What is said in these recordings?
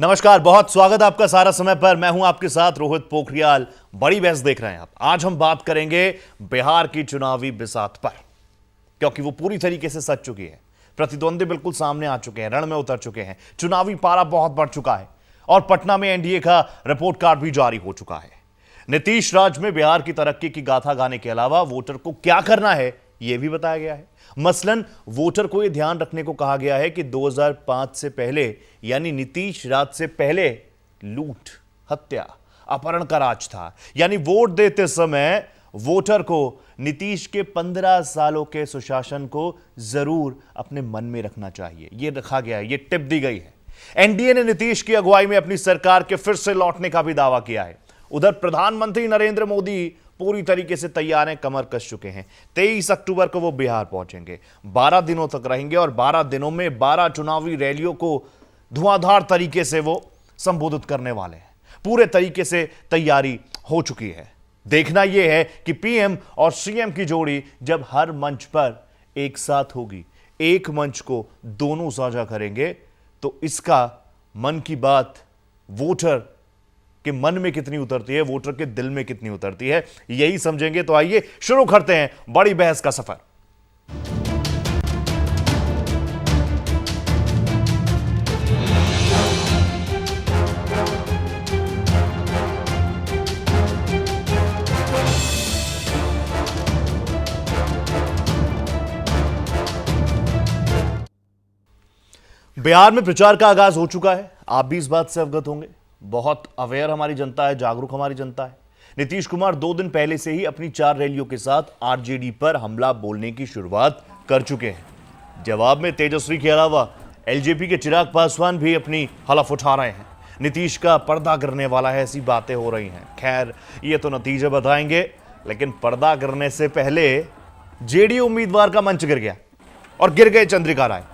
नमस्कार, बहुत स्वागत है आपका सारा समय पर। मैं हूं आपके साथ रोहित पोखरियाल। बड़ी बहस देख रहे हैं आप। आज हम बात करेंगे बिहार की चुनावी बिसात पर, क्योंकि वो पूरी तरीके से सज चुकी है। प्रतिद्वंदी बिल्कुल सामने आ चुके हैं, रण में उतर चुके हैं, चुनावी पारा बहुत बढ़ चुका है और पटना में एनडीए का रिपोर्ट कार्ड भी जारी हो चुका है। नीतीश राज में बिहार की तरक्की की गाथा गाने के अलावा वोटर को क्या करना है यह भी बताया गया है। मसलन वोटर को यह ध्यान रखने को कहा गया है कि 2005 से पहले यानी नीतीश राज से पहले लूट, हत्या, अपहरण का राज था। यानी वोट देते समय वोटर को नीतीश के 15 सालों के सुशासन को जरूर अपने मन में रखना चाहिए। यह रखा गया है, यह टिप दी गई है। एनडीए ने नीतीश की अगुवाई में अपनी सरकार के फिर से लौटने का भी दावा किया है। उधर प्रधानमंत्री नरेंद्र मोदी पूरी तरीके से तैयार हैं, कमर कस चुके हैं। 23 अक्टूबर को वो बिहार पहुंचेंगे, 12 दिनों तक रहेंगे और 12 दिनों में 12 चुनावी रैलियों को धुआंधार तरीके से वो संबोधित करने वाले हैं। पूरे तरीके से तैयारी हो चुकी है। देखना यह है कि पीएम और सीएम की जोड़ी जब हर मंच पर एक साथ होगी, एक मंच को दोनों साझा करेंगे, तो इसका मन की बात वोटर कि मन में कितनी उतरती है, वोटर के दिल में कितनी उतरती है, यही समझेंगे। तो आइए शुरू करते हैं बड़ी बहस का सफर। बिहार में प्रचार का आगाज हो चुका है। आप भी इस बात से अवगत होंगे। बहुत अवेयर हमारी जनता है, जागरूक हमारी जनता है। नीतीश कुमार 2 दिन पहले से ही अपनी 4 रैलियों के साथ आरजेडी पर हमला बोलने की शुरुआत कर चुके हैं। जवाब में तेजस्वी के अलावा एलजेपी के चिराग पासवान भी अपनी हलफ उठा रहे हैं। नीतीश का पर्दा गिरने वाला है, ऐसी बातें हो रही हैं। खैर, ये तो नतीजे बताएंगे, लेकिन पर्दा गिरने से पहले जेडीयू उम्मीदवार का मंच गिर गया और गिर गए चंद्रिका राय।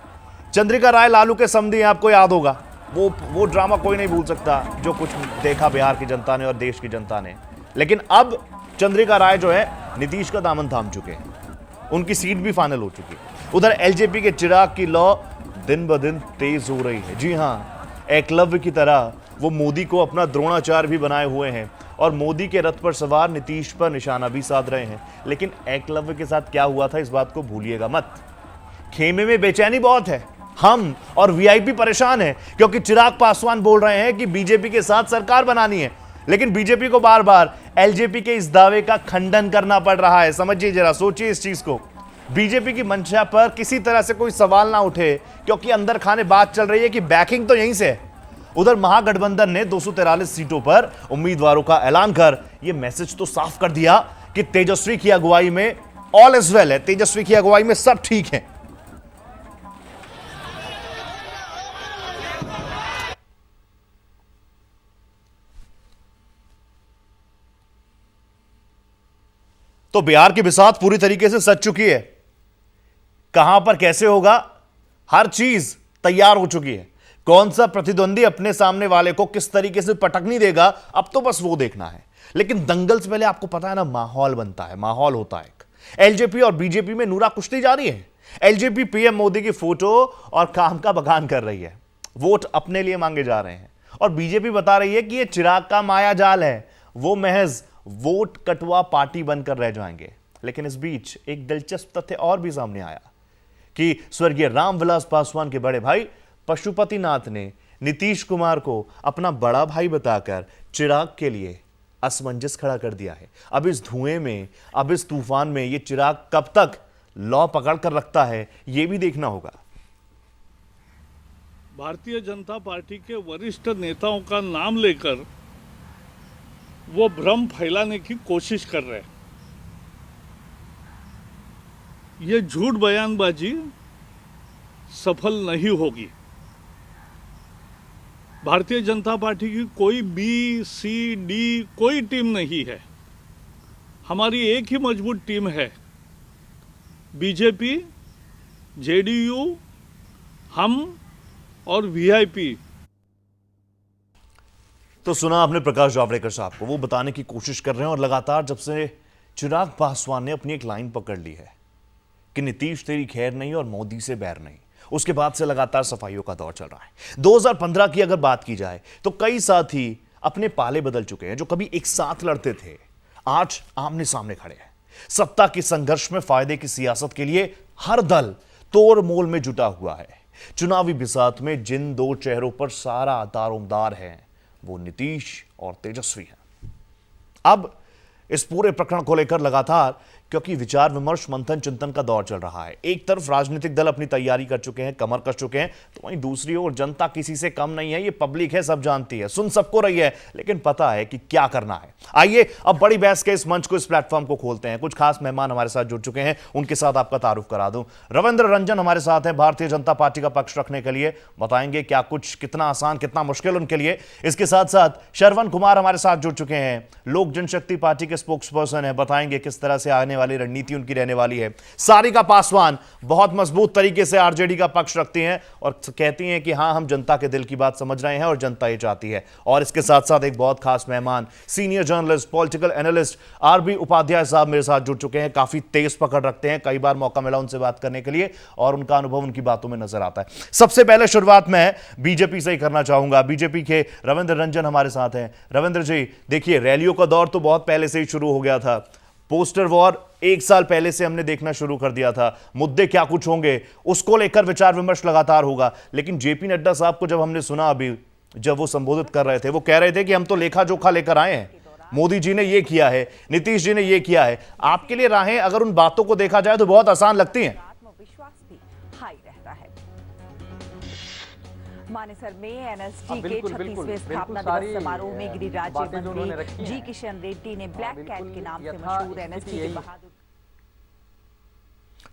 चंद्रिका राय लालू के समधी, आपको याद होगा, वो ड्रामा कोई नहीं भूल सकता जो कुछ देखा बिहार की जनता ने और देश की जनता ने। लेकिन अब चंद्रिका राय जो है नीतीश का दामन थाम चुके हैं, उनकी सीट भी फाइनल हो चुकी है। उधर एलजेपी के चिराग की लौ दिन ब दिन तेज हो रही है। जी हां, एकलव्य की तरह वो मोदी को अपना द्रोणाचार्य भी बनाए हुए हैं और मोदी के रथ पर सवार नीतीश पर निशाना भी साध रहे हैं। लेकिन एकलव्य के साथ क्या हुआ था, इस बात को भूलिएगा मत। खेमे में बेचैनी बहुत है। हम और वीआईपी परेशान हैं, क्योंकि चिराग पासवान बोल रहे हैं कि बीजेपी के साथ सरकार बनानी है, लेकिन बीजेपी को बार बार एलजेपी के इस दावे का खंडन करना पड़ रहा है। समझिए जरा, सोचिए इस चीज को। बीजेपी की मंशा पर किसी तरह से कोई सवाल ना उठे, क्योंकि अंदर खाने बात चल रही है कि बैकिंग तो यहीं से है। उधर महागठबंधन ने 243 सीटों पर उम्मीदवारों का ऐलान कर यह मैसेज तो साफ कर दिया कि तेजस्वी की अगुवाई में ऑल इज वेल है, तेजस्वी की अगुवाई में सब ठीक है। तो बिहार की बिसात पूरी तरीके से सज चुकी है। कहां पर कैसे होगा, हर चीज तैयार हो चुकी है। कौन सा प्रतिद्वंदी अपने सामने वाले को किस तरीके से पटकनी देगा, अब तो बस वो देखना है। लेकिन दंगल से पहले आपको पता है ना, माहौल बनता है, माहौल होता है। एलजेपी और बीजेपी में नूरा कुश्ती जारी है। एलजेपी पीएम मोदी की फोटो और काम का बखान कर रही है, वोट अपने लिए मांगे जा रहे हैं। और बीजेपी बता रही है कि यह चिराग का माया जाल है, वो महज वोट कटवा पार्टी बनकर रह जाएंगे। लेकिन इस बीच एक दिलचस्प तथ्य और भी सामने आया कि स्वर्गीय रामविलास पासवान के बड़े भाई पशुपतिनाथ ने नीतीश कुमार को अपना बड़ा भाई बताकर चिराग के लिए असमंजस खड़ा कर दिया है। अब इस धुएं में, अब इस तूफान में ये चिराग कब तक लौ पकड़ कर रखता है, यह भी देखना होगा। भारतीय जनता पार्टी के वरिष्ठ नेताओं का नाम लेकर वो भ्रम फैलाने की कोशिश कर रहे हैं। ये झूठ बयानबाजी सफल नहीं होगी। भारतीय जनता पार्टी की कोई बी, सी, डी कोई टीम नहीं है। हमारी एक ही मजबूत टीम है, बीजेपी, जेडीयू, हम और वीआईपी। तो सुना आपने प्रकाश जावड़ेकर साहब को, वो बताने की कोशिश कर रहे हैं और लगातार जब से चिराग पासवान ने अपनी एक लाइन पकड़ ली है कि नीतीश तेरी खैर नहीं और मोदी से बैर नहीं, उसके बाद से लगातार सफाइयों का दौर चल रहा है। 2015 की अगर बात की जाए तो कई साथी अपने पाले बदल चुके हैं। जो कभी एक साथ लड़ते थे आज आमने सामने खड़े हैं। सत्ता के संघर्ष में फायदे की सियासत के लिए हर दल तोड़ मोल में जुटा हुआ है। चुनावी बिसात में जिन दो चेहरों पर सारा दारोमदार है वो नीतीश और तेजस्वी हैं। अब इस पूरे प्रकरण को लेकर लगातार क्योंकि विचार विमर्श मंथन चिंतन का दौर चल रहा है। एक तरफ राजनीतिक दल अपनी तैयारी कर चुके हैं, कमर कस चुके हैं, तो वहीं दूसरी ओर जनता किसी से कम नहीं है। ये पब्लिक है, सब जानती है, सुन सबको रही है, लेकिन पता है कि क्या करना है। आइए अब बड़ी बहस के इस मंच को, इस प्लेटफॉर्म को खोलते हैं। कुछ खास मेहमान हमारे साथ जुड़ चुके हैं, उनके साथ आपका तारुफ करा दूं। रविंद्र रंजन हमारे साथ हैं, भारतीय जनता पार्टी का पक्ष रखने के लिए बताएंगे क्या कुछ, कितना आसान कितना मुश्किल उनके लिए। इसके साथ साथ श्रवण कुमार हमारे साथ जुड़ चुके हैं, लोक जनशक्ति पार्टी के स्पोक्स पर्सन है, बताएंगे किस तरह से आने वाली रणनीति उनकी रहने वाली है। सारिका पासवान बहुत मजबूत तरीके से आरजेडी का पक्ष रखती हैं और कहती हैं कि हां हम जनता के दिल की बात समझ रहे हैं और जनता ये चाहती है। और इसके साथ साथ एक बहुत खास मेहमान, senior journalist, political analyst RB Upadhyay साहब मेरे साथ जुड़ चुके हैं। काफी तेज पकड़ रखते हैं, कई बार मौका मिला उनसे बात करने के लिए और उनका अनुभव उनकी बातों में नजर आता है। सबसे पहले शुरुआत मैं बीजेपी से ही करना चाहूंगा। बीजेपी के रविंद्र रंजन हमारे साथ हैं। रविंद्र जी, देखिए रैलियों का दौर तो बहुत पहले से ही शुरू हो गया था, पोस्टर वॉर एक साल पहले से हमने देखना शुरू कर दिया था। मुद्दे क्या कुछ होंगे उसको लेकर विचार विमर्श लगातार होगा, लेकिन जेपी नड्डा साहब को जब हमने सुना, अभी जब वो संबोधित कर रहे थे, वो कह रहे थे कि हम तो लेखा जोखा लेकर आए हैं, मोदी जी ने ये किया है, नीतीश जी ने ये किया है। आपके लिए राहें अगर उन बातों को देखा जाए तो बहुत आसान लगती हैं। आत्मविश्वास भी हाई रहता है। मानेसर में एनएसजी के 36वें स्थापना दिवस समारोह में गृह राज्य मंत्री जी किशन रेड्डी ने ब्लैक कैट के नाम से मशहूर एनएसजी के बहादुर।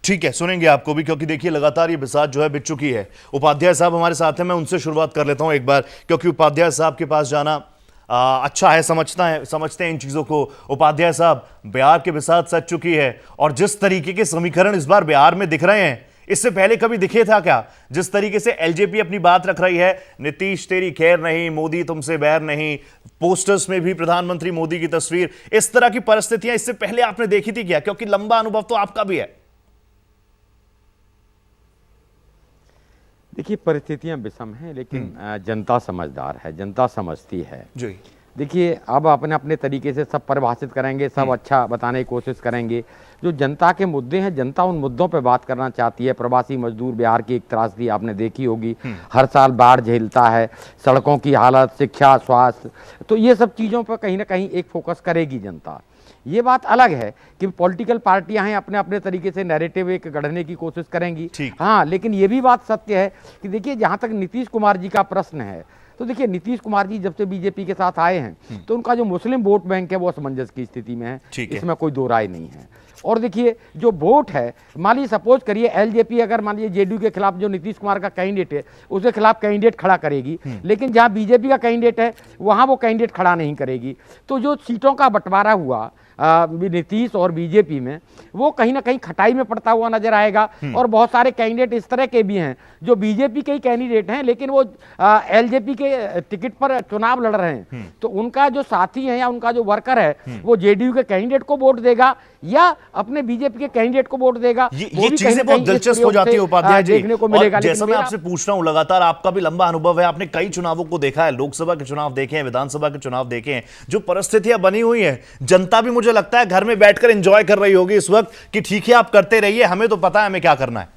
ठीक है, सुनेंगे आपको भी, क्योंकि देखिए लगातार ये बिसात जो है बिक चुकी है। उपाध्याय साहब हमारे साथ हैं, मैं उनसे शुरुआत कर लेता हूं एक बार, क्योंकि उपाध्याय साहब के पास जाना अच्छा है, समझते हैं इन चीजों को। उपाध्याय साहब, बिहार के बिसात सच चुकी है और जिस तरीके के समीकरण इस बार बिहार में दिख रहे हैं, इससे पहले कभी दिखे था क्या? जिस तरीके से एलजेपी अपनी बात रख रही है, नीतीश तेरी खैर नहीं, मोदी तुमसे बैर नहीं, पोस्टर्स में भी प्रधानमंत्री मोदी की तस्वीर, इस तरह की परिस्थितियां इससे पहले आपने देखी थी क्या? क्योंकि लंबा अनुभव तो आपका भी है। देखिए परिस्थितियां विषम हैं, लेकिन जनता समझदार है, जनता समझती है जी। देखिए अब अपने अपने तरीके से सब परिभाषित करेंगे, सब अच्छा बताने की कोशिश करेंगे। जो जनता के मुद्दे हैं, जनता उन मुद्दों पे बात करना चाहती है। प्रवासी मजदूर, बिहार की एक त्रासदी आपने देखी होगी, हर साल बाढ़ झेलता है, सड़कों की हालत, शिक्षा, स्वास्थ्य, तो ये सब चीज़ों पर कहीं ना कहीं एक फोकस करेगी जनता। ये बात अलग है कि पॉलिटिकल पार्टियां हैं, अपने अपने तरीके से नैरेटिव एक गढ़ने की कोशिश करेंगी। हाँ, लेकिन ये भी बात सत्य है कि देखिए जहाँ तक नीतीश कुमार जी का प्रश्न है, तो देखिए नीतीश कुमार जी जब से बीजेपी के साथ आए हैं तो उनका जो मुस्लिम वोट बैंक है वो असमंजस की स्थिति में है, इसमें कोई दो राय नहीं है। और देखिए जो वोट है, मान लीजिए सपोज करिए एलजेपी अगर मान लीजिए जेडीयू के खिलाफ जो नीतीश कुमार का कैंडिडेट है उसके खिलाफ कैंडिडेट खड़ा करेगी, लेकिन जहां बीजेपी का कैंडिडेट है वहां वो कैंडिडेट खड़ा नहीं करेगी। तो जो सीटों का बंटवारा हुआ नीतीश और बीजेपी में, वो कहीं ना कहीं खटाई में पड़ता हुआ नजर आएगा। और बहुत सारे कैंडिडेट इस तरह के भी हैं जो बीजेपी के ही कैंडिडेट हैं, लेकिन वो एलजेपी के टिकट पर चुनाव लड़ रहे हैं, तो उनका जो साथी है या उनका जो वर्कर है वो जेडीयू के कैंडिडेट को वोट देगा या अपने बीजेपी के कैंडिडेट को वोट देगा। ये चीजें बहुत दिलचस्प हो जाती है उपाध्याय जी, देखने को मिलेगा। जैसा मैं आपसे पूछ रहा हूं, लगातार आपका भी लंबा अनुभव है, आपने कई चुनावों को देखा है, लोकसभा के चुनाव देखे हैं, विधानसभा के चुनाव देखे हैं। जो परिस्थितियां बनी हुई हैं, जनता भी मुझे लगता है घर में बैठकर एंजॉय कर रही होगी इस वक्त कि ठीक है आप करते रहिए, हमें तो पता है हमें क्या करना है।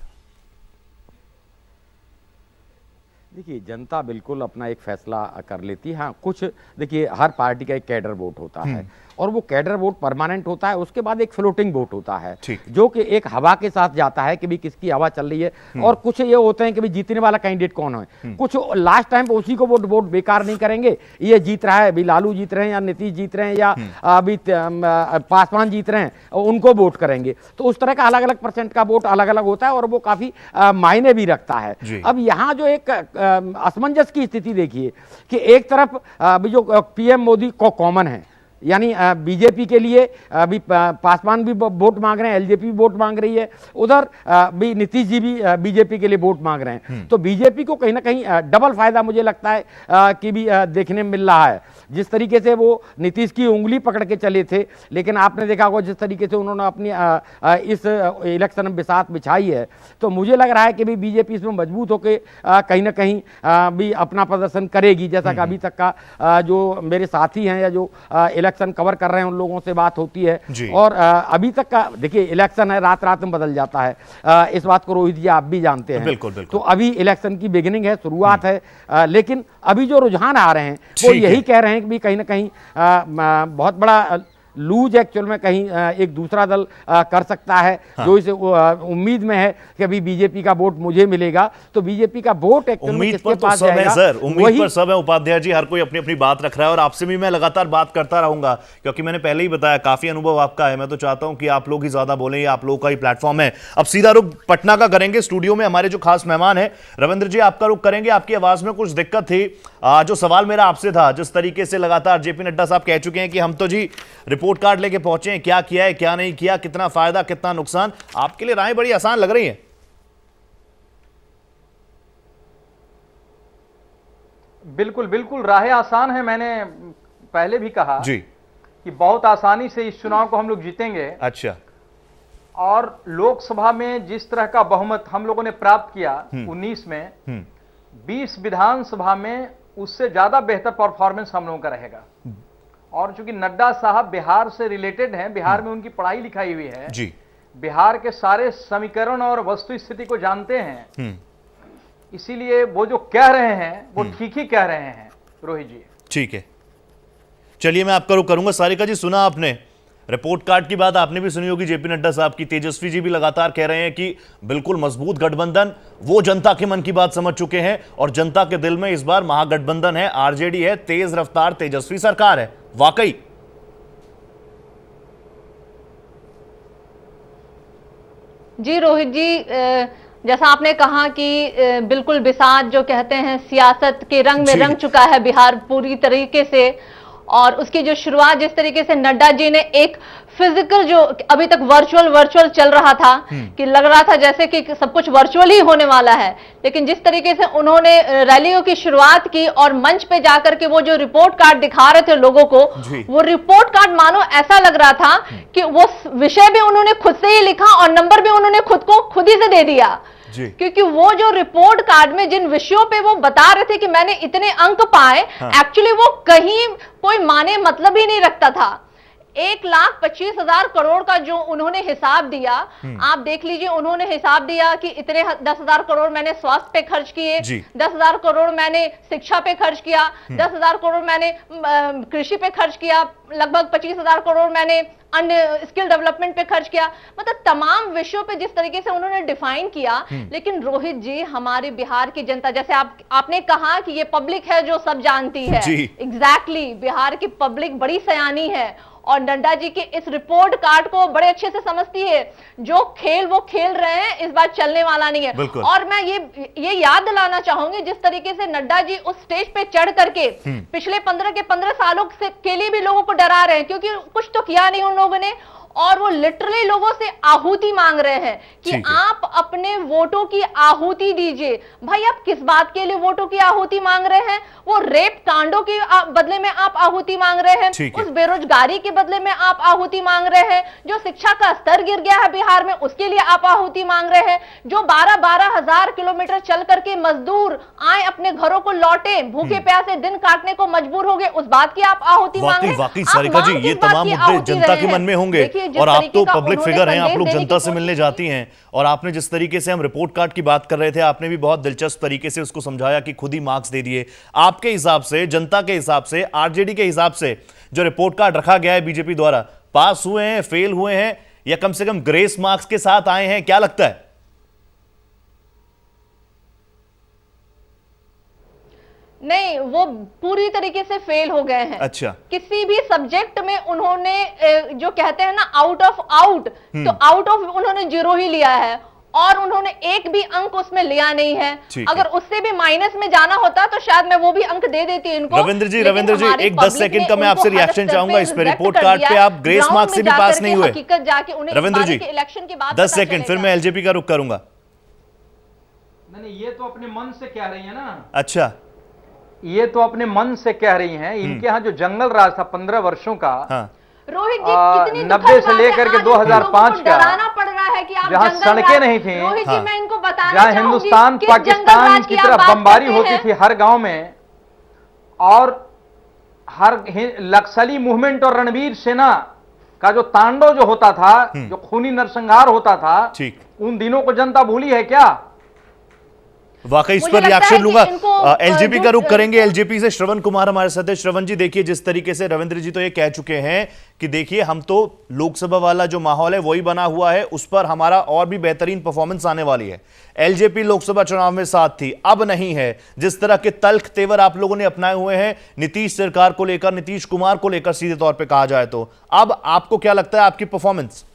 देखिए जनता बिल्कुल अपना एक फैसला कर लेती है। हाँ, कुछ देखिए हर पार्टी का एक कैडर वोट होता है और वो कैडर वोट परमानेंट होता है, उसके बाद एक फ्लोटिंग वोट होता है जो कि एक हवा के साथ जाता है कि भी किसकी हवा चल रही है। और कुछ ये होते हैं कि भी जीतने वाला कैंडिडेट कौन है, कुछ लास्ट टाइम पे उसी को वोट बेकार नहीं करेंगे, ये जीत रहा है, अभी लालू जीत रहे हैं या नीतीश जीत रहे हैं या अभी पासवान जीत रहे हैं, उनको वोट करेंगे। तो उस तरह का अलग अलग परसेंट का वोट अलग अलग होता है और वो काफी मायने भी रखता है। अब यहाँ जो एक असमंजस की स्थिति देखिए कि एक तरफ जो पीएम मोदी को कॉमन है, यानी बीजेपी के लिए अभी पासवान भी वोट मांग रहे हैं, एलजेपी भी वोट मांग रही है, उधर भी नीतीश जी भी बीजेपी के लिए वोट मांग रहे हैं। तो बीजेपी को कहीं ना कहीं डबल फायदा मुझे लगता है कि भी देखने में मिल रहा है। जिस तरीके से वो नीतीश की उंगली पकड़ के चले थे, लेकिन आपने देखा होगा जिस तरीके से उन्होंने अपनी इस इलेक्शन में बिसात बिछाई है, तो मुझे लग रहा है कि भी बीजेपी इसमें मजबूत होकर कहीं ना कहीं भी अपना प्रदर्शन करेगी। जैसा कि अभी तक का जो मेरे साथी हैं या जो इलेक्शन कवर कर रहे हैं उन लोगों से बात होती है, और अभी तक का देखिए इलेक्शन है, रात रात में बदल जाता है। इस बात को रोहित जी आप भी जानते हैं। बिल्कुल, बिल्कुल। तो अभी इलेक्शन की बिगिनिंग है, शुरुआत है, लेकिन अभी जो रुझान आ रहे हैं वो यही कह रहे हैं कि भी कहीं ना कहीं बहुत बड़ा लूज एक्चुअल में कहीं एक दूसरा दल कर सकता है। जो इसे उम्मीद में है कि अभी बीजेपी का वोट मुझे मिलेगा, तो बीजेपी का वोट एक्चुअल में किसके पास जाएगा? सर उम्मीद पर सब है उपाध्याय जी, हर कोई अपनी अपनी बात रख रहा है और आपसे भी मैं लगातार बात करता रहूंगा, क्योंकि मैंने पहले ही बताया काफी अनुभव आपका है। मैं तो चाहता हूं कि आप लोग ही ज्यादा बोलें, ये आप लोगों का ही प्लेटफॉर्म है। अब सीधा रुख पटना का करेंगे। स्टूडियो में हमारे जो खास मेहमान है रविंद्र जी, आपका रुख करेंगे। आपकी आवाज में कुछ दिक्कत थी। जो सवाल मेरा आपसे था, जिस तरीके से लगातार जेपी नड्डा साहब कह चुके हैं कि हम तो जी रिपोर्ट कार्ड लेके पहुंचे हैं, क्या किया है क्या नहीं किया, कितना फायदा कितना नुकसान, आपके लिए राहें बड़ी आसान लग रही हैं। बिल्कुल बिल्कुल, राहें आसान है। मैंने पहले भी कहा जी कि बहुत आसानी से इस चुनाव को हम लोग जीतेंगे। अच्छा। और लोकसभा में जिस तरह का बहुमत हम लोगों ने प्राप्त किया 19 में, 20 विधानसभा में उससे ज्यादा बेहतर परफॉर्मेंस हम लोगों का रहेगा। और चूंकि नड्डा साहब बिहार से रिलेटेड हैं, बिहार में उनकी पढ़ाई लिखाई हुई है जी, बिहार के सारे समीकरण और वस्तु स्थिति को जानते हैं, इसीलिए वो जो कह रहे हैं वो ठीक ही कह रहे हैं रोहित जी। ठीक है, चलिए मैं आपका रुख करूंगा। सारिका जी, सुना आपने रिपोर्ट कार्ड की बात, आपने भी सुनी होगी जेपी नड्डा साहब की। तेजस्वी जी भी लगातार कह रहे हैं कि बिल्कुल मजबूत गठबंधन, वो जनता के मन की बात समझ चुके हैं और जनता के दिल में इस बार महागठबंधन है, आरजेडी है, तेज रफ्तार तेजस्वी सरकार है। वाकई जी रोहित जी, जैसा आपने कहा कि बिल्कुल बिसात जो कहते हैं सियासत के रंग में रंग चुका है बिहार पूरी तरीके से। और उसकी जो शुरुआत जिस तरीके से नड्डा जी ने एक फिजिकल, जो अभी तक वर्चुअल चल रहा था कि लग रहा था जैसे कि सब कुछ वर्चुअल ही होने वाला है, लेकिन जिस तरीके से उन्होंने रैलियों की शुरुआत की और मंच पे जाकर के वो जो रिपोर्ट कार्ड दिखा रहे थे लोगों को, वो रिपोर्ट कार्ड मानो ऐसा लग रहा था कि वो विषय भी उन्होंने खुद से ही लिखा और नंबर भी उन्होंने खुद ही से दे दिया। क्योंकि वो जो रिपोर्ट कार्ड में जिन विषयों पे वो बता रहे थे कि मैंने इतने अंक पाए, एक्चुअली वो कहीं कोई माने मतलब ही नहीं रखता था। 1,25,000 करोड़ का जो उन्होंने हिसाब दिया, आप देख लीजिए, उन्होंने हिसाब दिया कि इतने 10,000 करोड़ मैंने स्वास्थ्य पे खर्च किए, 10,000 करोड़ मैंने शिक्षा पे खर्च किया, 10,000 करोड़ मैंने कृषि पे खर्च किया, लगभग 25,000 करोड़ मैंने अन्य स्किल डेवलपमेंट पे खर्च किया। मतलब तमाम विषयों पे जिस तरीके से उन्होंने डिफाइन किया। लेकिन रोहित जी, हमारे बिहार की जनता, जैसे आपने कहा कि ये पब्लिक है जो सब जानती है, एग्जैक्टली बिहार की पब्लिक बड़ी सयानी है और नड्डा जी के इस रिपोर्ट कार्ड को बड़े अच्छे से समझती है। जो खेल वो खेल रहे हैं, इस बार चलने वाला नहीं है। और मैं ये याद दिलाना चाहूंगी, जिस तरीके से नड्डा जी उस स्टेज पे चढ़ करके पिछले 15 सालों के लिए भी लोगों को डरा रहे हैं, क्योंकि कुछ तो किया नहीं उन लोगों ने, और वो लिटरली लोगों से आहुति मांग रहे हैं कि आप अपने वोटों की आहुति दीजिए। भाई, आप किस बात के लिए वोटों की आहुति मांग रहे हैं? वो रेप कांडों के बदले में आप आहुति मांग रहे हैं, उस बेरोजगारी के बदले में आप आहुति मांग रहे हैं, जो शिक्षा का स्तर गिर गया है बिहार में उसके लिए आप आहुति मांग रहे हैं, जो 12-12 हजार किलोमीटर चल करके मजदूर आए अपने घरों को लौटे, भूखे प्यासे दिन काटने को मजबूर हो गए, उस बात की आप आहुति मांग रहे हैं। वाकई सारिका जी, ये तमाम मुद्दे जनता के मन में होंगे और आप तो पब्लिक फिगर हैं, आप लोग जनता से मिलने जाती हैं। और आपने जिस तरीके से हम रिपोर्ट कार्ड की बात कर रहे थे, आपने भी बहुत दिलचस्प तरीके से उसको समझाया कि खुद ही मार्क्स दे दिए। आपके हिसाब से, जनता के हिसाब से, आरजेडी के हिसाब से जो रिपोर्ट कार्ड रखा गया है बीजेपी द्वारा, पास हुए हैं, फेल हुए हैं, या कम से कम ग्रेस मार्क्स के साथ आए हैं, क्या लगता है? नहीं, वो पूरी तरीके से फेल हो गए हैं। अच्छा। किसी भी सब्जेक्ट में उन्होंने जो कहते हैं ना आउट ऑफ आउट, तो आउट ऑफ उन्होंने 0 ही लिया है। और उन्होंने एक भी अंक उसमें लिया नहीं है। ठीक अगर उससे भी माइनस में जाना होता तो शायद मैं वो भी अंक दे देती इनको। रविंद्र जी एक 10 सेकंड का मैं आपसे रिएक्शन चाहूंगा इस पे। रिपोर्ट कार्ड पे आप ग्रेस मार्क्स से भी पास नहीं हुए। हकीकत जाके उन्हें रविंद्र जी इलेक्शन के बाद 10 सेकंड, फिर मैं एलजेपी का रुख करूंगा। नहीं, ये तो अपने मन से कह रही है ना। अच्छा, ये तो अपने मन से कह रही हैं। इनके यहाँ जो जंगल राज था 15 वर्षों का, हाँ, रोहित जी कितनी 90 से लेकर के 2005 का, डराना पड़ रहा है कि आप जहां जंगल सड़कें राज- नहीं थी, रोहित जी मैं इनको बताना जहां चाहूंगी हिंदुस्तान कि पाकिस्तान जंगल राज की आप तरफ बात बमबारी करते होती हैं। थी हर गांव में, और हर नक्सली मूवमेंट और रणवीर सेना का जो तांडव जो होता था, जो खूनी नरसंहार होता था, ठीक, उन दिनों को जनता भूली है क्या? वाकई इस मुझे पर लगता है रिएक्शन कि लूंगा। इनको, एलजेपी का जो- रुख करेंगे। एलजेपी से श्रवण कुमार हमारे साथ है। श्रवण जी देखिए, जिस तरीके से रविंद्र जी तो ये कह चुके हैं कि देखिए हम तो लोकसभा वाला जो माहौल है वही बना हुआ है, उस पर हमारा और भी बेहतरीन परफॉर्मेंस आने वाली है। एलजेपी लोकसभा चुनाव में साथ थी, अब नहीं है। जिस तरह के तल्ख तेवर आप लोगों ने अपनाए हुए हैं नीतीश सरकार को लेकर, नीतीश कुमार को लेकर सीधे तौर पर कहा जाए तो, अब आपको क्या लगता है आपकी परफॉर्मेंस?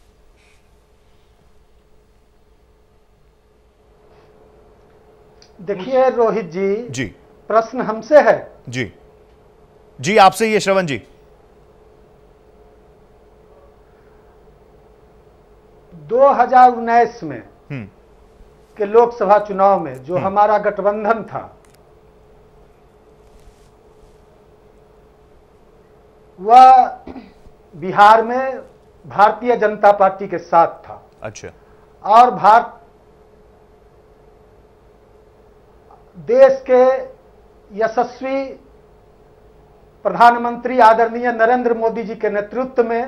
देखिए रोहित जी प्रश्न हमसे है। जी जी आपसे ये श्रवण जी। 2019 में के लोकसभा चुनाव में जो हमारा गठबंधन था, वह बिहार में भारतीय जनता पार्टी के साथ था। अच्छा, और देश के यशस्वी प्रधानमंत्री आदरणीय नरेंद्र मोदी जी के नेतृत्व में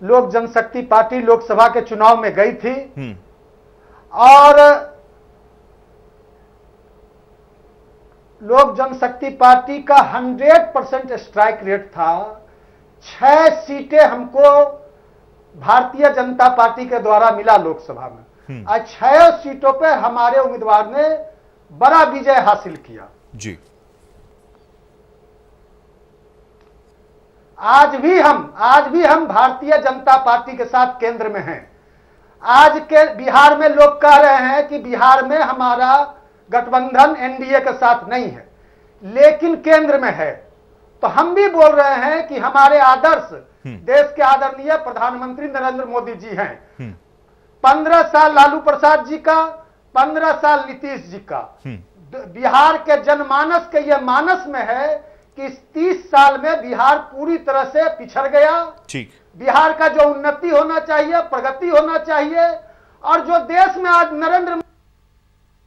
लोक जनशक्ति पार्टी लोकसभा के चुनाव में गई थी, और लोक जनशक्ति पार्टी का 100% स्ट्राइक रेट था। 6 सीटें हमको भारतीय जनता पार्टी के द्वारा मिला लोकसभा में, और 6 सीटों पे हमारे उम्मीदवार ने बड़ा विजय हासिल किया। जी आज भी हम भारतीय जनता पार्टी के साथ केंद्र में हैं। आज के बिहार में लोग कह रहे हैं कि बिहार में हमारा गठबंधन एनडीए के साथ नहीं है, लेकिन केंद्र में है। तो हम भी बोल रहे हैं कि हमारे आदर्श देश के आदरणीय प्रधानमंत्री नरेंद्र मोदी जी हैं। 15 साल लालू प्रसाद जी का, 15 साल नीतीश जी का। बिहार के जनमानस के ये मानस में है कि इस 30 साल में बिहार पूरी तरह से पिछड़ गया। ठीक, बिहार का जो उन्नति होना चाहिए, प्रगति होना चाहिए, और जो देश में आज नरेंद्र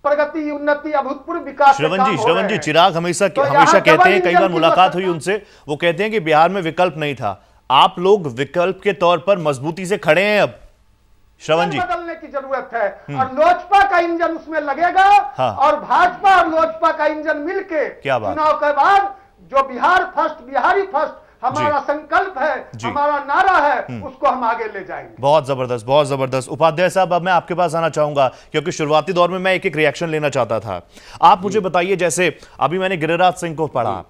प्रगति, उन्नति, अभूतपूर्व विकास। श्रवण जी चिराग हमेशा तो हमेशा यहाँ कहते डबल हैं, कई इंजन बार की मुलाकात हुई आवश्यकता। उनसे, वो कहते हैं कि बिहार में विकल्प नहीं था। आप लोग विकल्प के तौर पर मजबूती से खड़े हैं अब, श्रवण जी। बदलने की जरूरत है, और लोजपा का इंजन उसमें लगेगा। हाँ। और भाजपा और लोजपा का इंजन मिलके क्या बात। चुनाव के बाद जो बिहार फर्स्ट, बिहारी फर्स्ट हमारा संकल्प है, जी। हमारा नारा है, उसको हम आगे ले जाएंगे। बहुत जबरदस्त, बहुत जबरदस्त। उपाध्याय साहब, अब मैं आपके पास आना चाहूंगा, क्योंकि शुरुआती दौर में मैं एक रिएक्शन लेना चाहता था। आप मुझे बताइए, जैसे अभी मैंने गिरिराज सिंह को पढ़ा,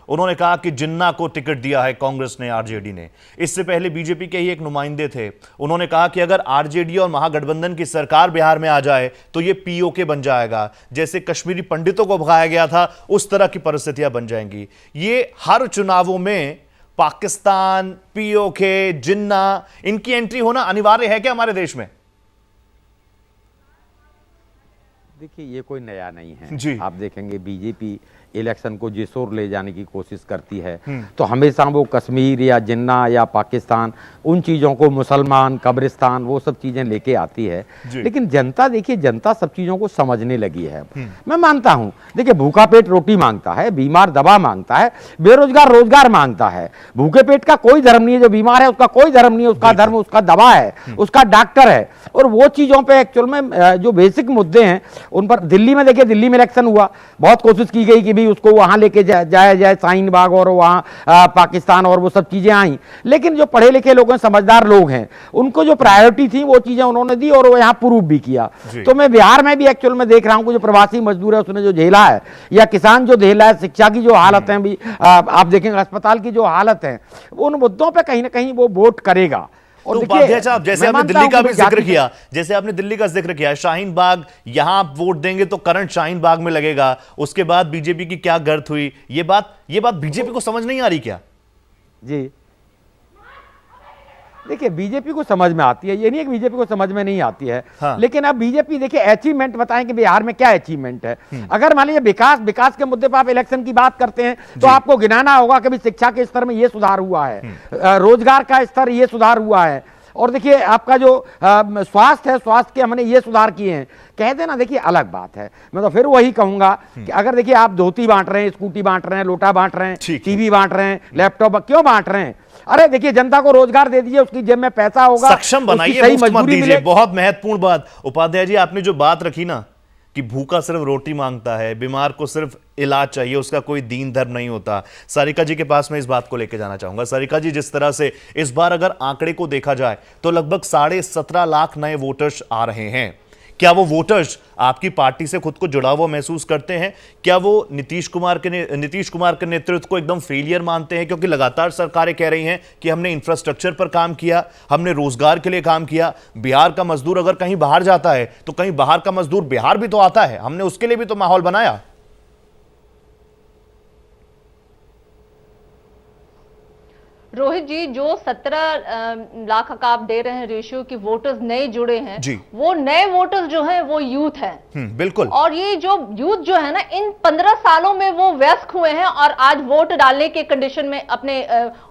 उन्होंने कहा कि जिन्ना को टिकट दिया है कांग्रेस ने, आरजेडी ने। इससे पहले बीजेपी के ही एक नुमाइंदे थे, उन्होंने कहा कि अगर आरजेडी और महागठबंधन की सरकार बिहार में आ जाए तो ये पीओके बन जाएगा। जैसे कश्मीरी पंडितों को भगाया गया था, उस तरह की परिस्थितियां बन जाएंगी। ये हर चुनावों में पाकिस्तान, पीओके, जिन्ना, इनकी एंट्री होना अनिवार्य है क्या हमारे देश में? देखिए, ये कोई नया नहीं है जी। आप देखेंगे बीजेपी इलेक्शन को जिस ओर ले जाने की कोशिश करती है, तो हमेशा वो कश्मीर या जिन्ना या पाकिस्तान, उन चीज़ों को, मुसलमान, कब्रिस्तान, वो सब चीज़ें लेके आती है। लेकिन जनता, देखिए, जनता सब चीज़ों को समझने लगी है। मैं मानता हूँ, देखिए, भूखा पेट रोटी मांगता है, बीमार दवा मांगता है, बेरोजगार रोजगार मांगता है। भूखे पेट का कोई धर्म नहीं है, जो बीमार है उसका कोई धर्म नहीं है, उसका धर्म उसका दवा है, उसका डॉक्टर है। और वो चीज़ों पे एक्चुअल में जो बेसिक मुद्दे हैं उन पर, दिल्ली में देखिए, दिल्ली में इलेक्शन हुआ, बहुत कोशिश की गई कि भी उसको वहां लेके जाया जाए, शाहीन बाग और वहां पाकिस्तान और वो सब चीजें आई। लेकिन जो पढ़े लिखे लोग हैं, समझदार लोग हैं, उनको जो प्रायोरिटी थी वो चीजें उन्होंने दी, और वो यहाँ प्रूव भी किया। तो मैं बिहार में भी एक्चुअल में देख रहा हूँ कि जो प्रवासी मजदूर है उसने जो झेला है, या किसान जो झेला है, शिक्षा की जो हालत है भी आप देखेंगे, अस्पताल की जो हालत है, उन मुद्दों पर कहीं ना कहीं वो वोट करेगा। और तो देखिए, उपाध्याय साहब, जैसे मैं आपने मानता दिल्ली हूं का कि भी जाति जिक्र से- किया, जैसे आपने दिल्ली का जिक्र किया, शाहीन बाग, यहां आप वोट देंगे तो करंट शाहीन बाग में लगेगा, उसके बाद बीजेपी की क्या गर्त हुई, ये बात बीजेपी को समझ नहीं आ रही क्या? जी देखिए, बीजेपी को समझ में आती है, ये नहीं है कि बीजेपी को समझ में नहीं आती है। हाँ। लेकिन अब बीजेपी देखिए अचीवमेंट बताएं कि बिहार में क्या अचीवमेंट है। अगर मान लीजिए विकास के मुद्दे पर आप इलेक्शन की बात करते हैं तो आपको गिनाना होगा कि शिक्षा के स्तर में ये सुधार हुआ है, रोजगार का स्तर ये सुधार हुआ है, और देखिए आपका जो स्वास्थ्य है, स्वास्थ्य के हमने ये सुधार किए हैं। कह देना देखिए अलग बात है। मैं तो फिर वही कहूंगा कि अगर देखिए आप धोती बांट रहे हैं, स्कूटी बांट रहे हैं, लोटा बांट रहे हैं, ठीक है। टीवी बांट रहे हैं, लैपटॉप क्यों बांट रहे हैं? अरे देखिए, जनता को रोजगार दे दीजिए, उसकी जेब में पैसा होगा, सक्षम बनाइए, उसकी सही मुफ्त मत मजदूरी दीजिए। मिले। बहुत महत्वपूर्ण बात उपाध्याय जी, आपने जो बात रखी ना कि भूखा सिर्फ रोटी मांगता है, बीमार को सिर्फ इलाज चाहिए, उसका कोई दीन धर्म नहीं होता। सारिका जी के पास मैं इस बात को लेकर जाना चाहूंगा। सारिका जी, जिस तरह से इस बार अगर आंकड़े को देखा जाए तो लगभग 17.5 लाख नए वोटर्स आ रहे हैं। क्या वो वोटर्स आपकी पार्टी से खुद को जुड़ा हुआ महसूस करते हैं? क्या वो नीतीश कुमार के नेतृत्व को एकदम फेलियर मानते हैं? क्योंकि लगातार सरकारें कह रही हैं कि हमने इंफ्रास्ट्रक्चर पर काम किया, हमने रोजगार के लिए काम किया। बिहार का मजदूर अगर कहीं बाहर जाता है तो कहीं बाहर का मजदूर बिहार भी तो आता है, हमने उसके लिए भी तो माहौल बनाया। रोहित जी, जो 17 लाख का आप दे रहे हैं रेशियो की वोटर्स नए जुड़े हैं जी। वो नए वोटर्स जो हैं वो यूथ हैं। बिल्कुल। और ये जो यूथ जो है ना, इन 15 सालों में वो वयस्क हुए हैं और आज वोट डालने के कंडीशन में अपने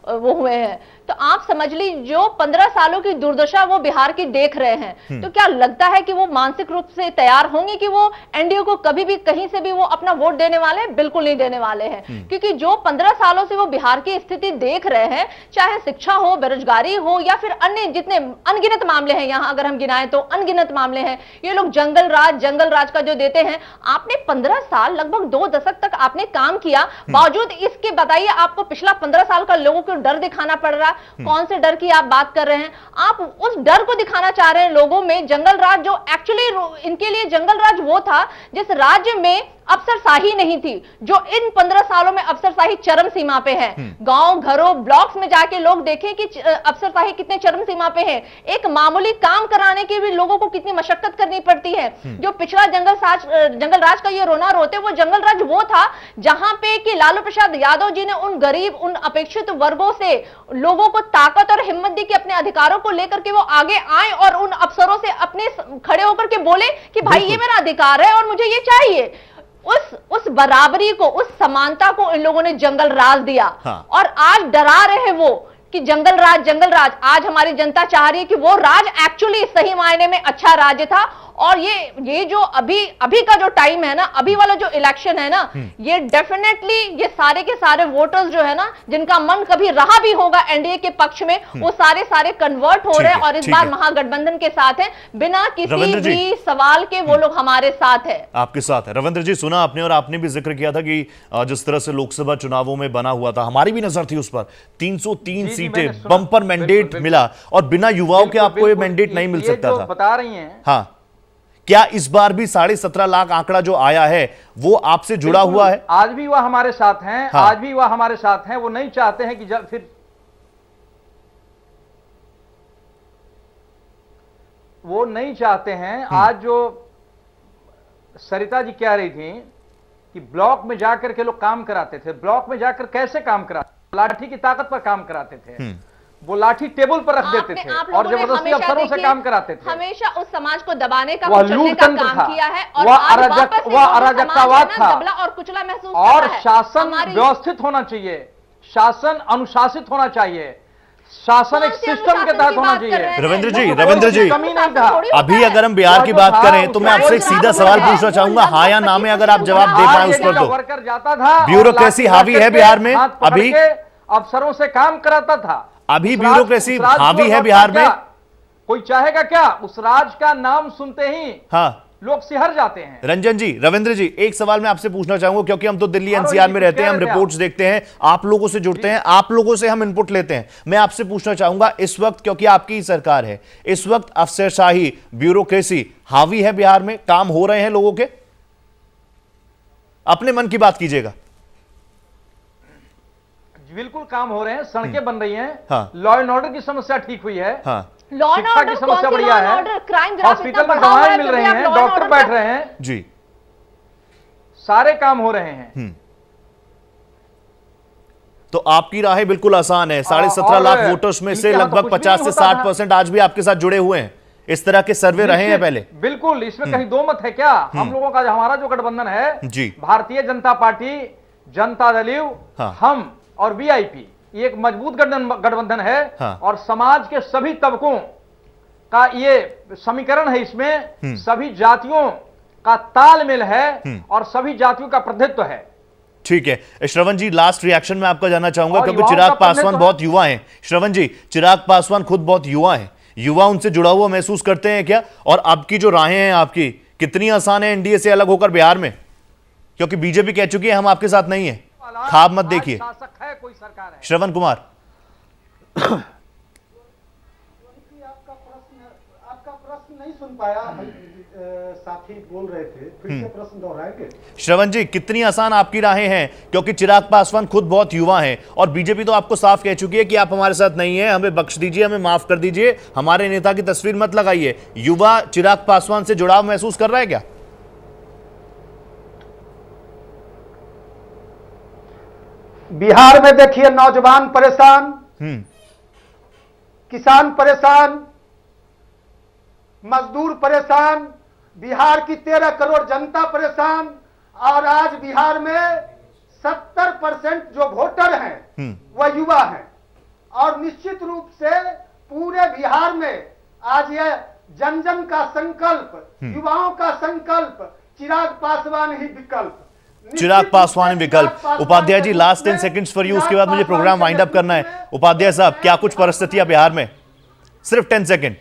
वो हुए हैं। तो आप समझ लीजिए, जो 15 सालों की दुर्दशा वो बिहार की देख रहे हैं, तो क्या लगता है कि वो मानसिक रूप से तैयार होंगे कि वो एनडीए को कभी भी कहीं से भी वो अपना वोट देने वाले हैं? बिल्कुल नहीं देने वाले हैं। क्योंकि जो 15 सालों से वो बिहार की स्थिति देख रहे हैं, चाहे शिक्षा हो, बेरोजगारी हो, या फिर अन्य जितने अनगिनत मामले हैं, यहां अगर हम गिनाएं तो अनगिनत मामले हैं। ये लोग जंगल राज का जो देते हैं। आपने 15 साल, लगभग 2 दशक तक आपने काम किया, बावजूद इसके बताइए आपको पिछला 15 साल का लोगों को डर दिखाना पड़ रहा है। कौन से डर की आप बात कर रहे हैं? आप उस डर को दिखाना चाह रहे हैं लोगों में। जंगल राज जो एक्चुअली इनके लिए जंगल राज वो था जिस राज्य में अफसरशाही नहीं थी, जो इन 15 सालों में अफसरशाही चरम सीमा पे है। गांव घरों ब्लॉक्स में जाके लोग देखें कि अफसरशाही कितने चरम सीमा पे है। एक मामूली काम कराने के भी लोगों को कितनी मशक्कत करनी पड़ती है। जो पिछला जंगल राज का ये रोना रोते, वो जंगल राज वो था जहां पे कि लालू प्रसाद यादव जी ने उन गरीब, उन अपेक्षित वर्गों से लोगों को ताकत और हिम्मत दी कि अपने अधिकारों को लेकर के वो आगे आए और उन अफसरों से अपने खड़े होकर के बोले कि भाई ये मेरा अधिकार है और मुझे ये चाहिए। उस बराबरी को, उस समानता को इन लोगों ने जंगल राज दिया। हाँ। और आज डरा रहे हैं वो कि जंगल राज। आज हमारी जनता चाह रही है कि वो राज एक्चुअली सही मायने में अच्छा राज्य था। और ये जो अभी का जो टाइम है ना, अभी वाला जो इलेक्शन है ना, ये डेफिनेटली ये सारे के सारे वोटर्स जो है ना, जिनका मन कभी रहा भी होगा एनडीए के पक्ष में, वो सारे कन्वर्ट हो रहे हैं और इस बार महागठबंधन के साथ है। बिना किसी भी सवाल के वो लोग हमारे साथ है, आपके साथ है। रविंद्र जी, सुना आपने, और आपने भी जिक्र किया था कि जिस तरह से लोकसभा चुनावों में बना हुआ था, हमारी भी नजर थी उस पर। 303 सीटें, बम्पर मैंडेट मिला, और बिना युवाओं के आपको ये मैंडेट नहीं मिल सकता था। बता रही हैं। हाँ, क्या इस बार भी 17.5 लाख आंकड़ा जो आया है वो आपसे जुड़ा हुआ है? आज भी वह हमारे साथ हैं। हाँ। आज भी वह हमारे साथ हैं। वो नहीं चाहते हैं कि फिर वो नहीं चाहते हैं। आज जो सरिता जी कह रही थी कि ब्लॉक में जाकर के लोग काम कराते थे, ब्लॉक में जाकर कैसे काम कराते? लाठी की ताकत पर काम कराते थे। वो लाठी टेबल पर रख देते थे और जबरदस्ती अफसरों से काम कराते थे। हमेशा उस समाज को दबाने का, वह कुचलने का लूटतंत्र काम था, किया है। और वह अराजकतावाद था, दबला और कुचला महसूस और करता है। शासन व्यवस्थित होना चाहिए, शासन अनुशासित होना चाहिए, शासन एक सिस्टम के तहत होना चाहिए। रविंद्र जी, कमी नहीं था। अभी अगर हम बिहार की बात करें तो मैं आपसे एक सीधा सवाल पूछना चाहूंगा, हाँ या ना में अगर आप जवाब दे पाए उस पर। तो वर्कर जाता था, ब्यूरोक्रेसी हावी है बिहार में अभी? अफसरों से काम कराता था। अभी ब्यूरोक्रेसी हावी है बिहार में? कोई चाहेगा क्या? उस राज का नाम सुनते ही हाँ लोग सिहर जाते हैं। रंजन जी, रविंद्र जी, एक सवाल मैं आपसे पूछना चाहूंगा, क्योंकि हम तो दिल्ली एनसीआर में रहते हैं, हम रिपोर्ट्स देखते हैं, आप लोगों से जुड़ते हैं, आप लोगों से हम इनपुट लेते हैं। मैं आपसे पूछना चाहूंगा, इस वक्त, क्योंकि आपकी ही सरकार है, इस वक्त अफसरशाही, ब्यूरोक्रेसी हावी है बिहार में? काम हो रहे हैं लोगों के? अपने मन की बात कीजिएगा। बिल्कुल काम हो रहे हैं, सड़कें बन रही हैं, हाँ। लॉ एंड ऑर्डर की समस्या ठीक हुई है, हाँ लॉ एंड शिक्षा की ऑर्डर समस्या बढ़िया है, क्राइम ग्राफ हॉस्पिटल में दवाएं मिल रही हैं, डॉक्टर बैठ रहे हैं, जी, सारे काम हो रहे हैं। तो आपकी राहें बिल्कुल आसान है। 17.5 और लाख वोटर्स में से इनके यहाँ तो लगभग कुछ भी 50 से नहीं होता 60% आज भी आपके साथ जुड़े हुए हैं। इस तरह के सर्वे रहे हैं पहले? बिल्कुल, इसमें कहीं दो मत है क्या? हम लोगों का हमारा जो गठबंधन है जी। भारतीय जनता पार्टी, जनता दल यू, हाँ। हम और वीआईपी, ये एक मजबूत गठबंधन है। हाँ। और समाज के सभी तबकों का ये समीकरण है, इसमें सभी जातियों का तालमेल है और सभी जातियों का प्रतिनिधित्व है। ठीक है श्रवण जी, लास्ट रिएक्शन में आपका जानना चाहूंगा, और क्योंकि युवाओं चिराग का पासवान प्रतिनिधित्व बहुत युवा हैं। श्रवण जी, चिराग पासवान खुद बहुत युवा हैं, युवा उनसे जुड़ा हुआ महसूस करते हैं क्या? और आपकी जो राहें हैं आपकी कितनी आसान है एनडीए से अलग होकर बिहार में? क्योंकि बीजेपी कह चुकी है हम आपके साथ नहीं है, खाब मत देखिए। शासक है, कोई सरकार है। श्रवण कुमार, आपका प्रश्न नहीं सुन पाया, साथी बोल रहे थे, फिर से प्रश्न दोहराएंगे? श्रवण जी, कितनी आसान आपकी राहें हैं? क्योंकि चिराग पासवान खुद बहुत युवा हैं और बीजेपी तो आपको साफ कह चुकी है कि आप हमारे साथ नहीं है, हमें बख्श दीजिए, हमें माफ कर दीजिए, हमारे नेता की तस्वीर मत लगाइए। युवा चिराग पासवान से जुड़ाव महसूस कर रहा है क्या? बिहार में देखिए, नौजवान परेशान, किसान परेशान, मजदूर परेशान, बिहार की 13 करोड़ जनता परेशान, और आज बिहार में 70% जो वोटर हैं वह युवा हैं। और निश्चित रूप से पूरे बिहार में आज यह जन जन का संकल्प, युवाओं का संकल्प, चिराग पासवान ही विकल्प। चिराग पासवान विकल्प। Upadhyay ji, last 10 seconds for you, उसके बाद मुझे प्रोग्राम वाइंड अप करना है। उपाध्याय साहब, क्या कुछ परिस्थितियां बिहार में? सिर्फ 10 सेकंड।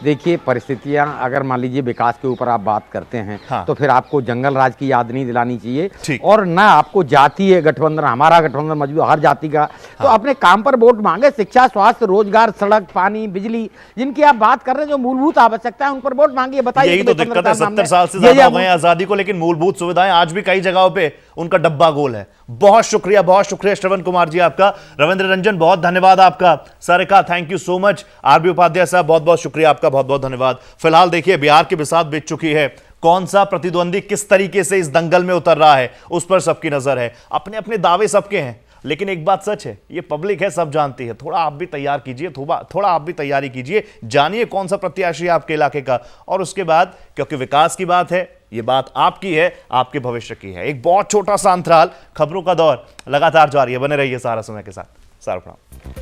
देखिए परिस्थितियां, अगर मान लीजिए विकास के ऊपर आप बात करते हैं, हाँ। तो फिर आपको जंगल राज की याद नहीं दिलानी चाहिए, ठीक। और ना आपको जातीय गठबंधन, हमारा गठबंधन मजबूत हर जाति का। तो अपने काम पर वोट मांगे, शिक्षा, स्वास्थ्य, रोजगार, सड़क, पानी, बिजली, जिनकी आप बात कर रहे हैं, जो मूलभूत आवश्यकता है, उन पर वोट मांगिए। बताइए, यही तो दिक्कत है, 70 साल से ज्यादा हो गए आजादी को, लेकिन मूलभूत सुविधाएं आज भी कई जगहों पे उनका डब्बा गोल है। बहुत शुक्रिया श्रवण कुमार जी आपका। रविंद्र रंजन, बहुत धन्यवाद आपका। Sarika, thank you so much. RB Upadhyay साहब, बहुत बहुत शुक्रिया आपका, बहुत बहुत धन्यवाद। फिलहाल देखिए, बिहार की बिसात बीत चुकी है, कौन सा प्रतिद्वंदी किस तरीके से इस दंगल में उतर रहा है उस पर सबकी नजर है। अपने अपने दावे सबके हैं, लेकिन एक बात सच है, ये पब्लिक है, सब जानती है। थोड़ा आप भी तैयार कीजिए, थोड़ा आप भी तैयारी कीजिए, जानिए कौन सा प्रत्याशी है आपके इलाके का, और उसके बाद, क्योंकि विकास की बात है, ये बात आपकी है, आपके भविष्य की है। एक बहुत छोटा सा अंतराल, खबरों का दौर लगातार जारी है, बने रहिए सहारा समय के साथ। सारा प्रणाम।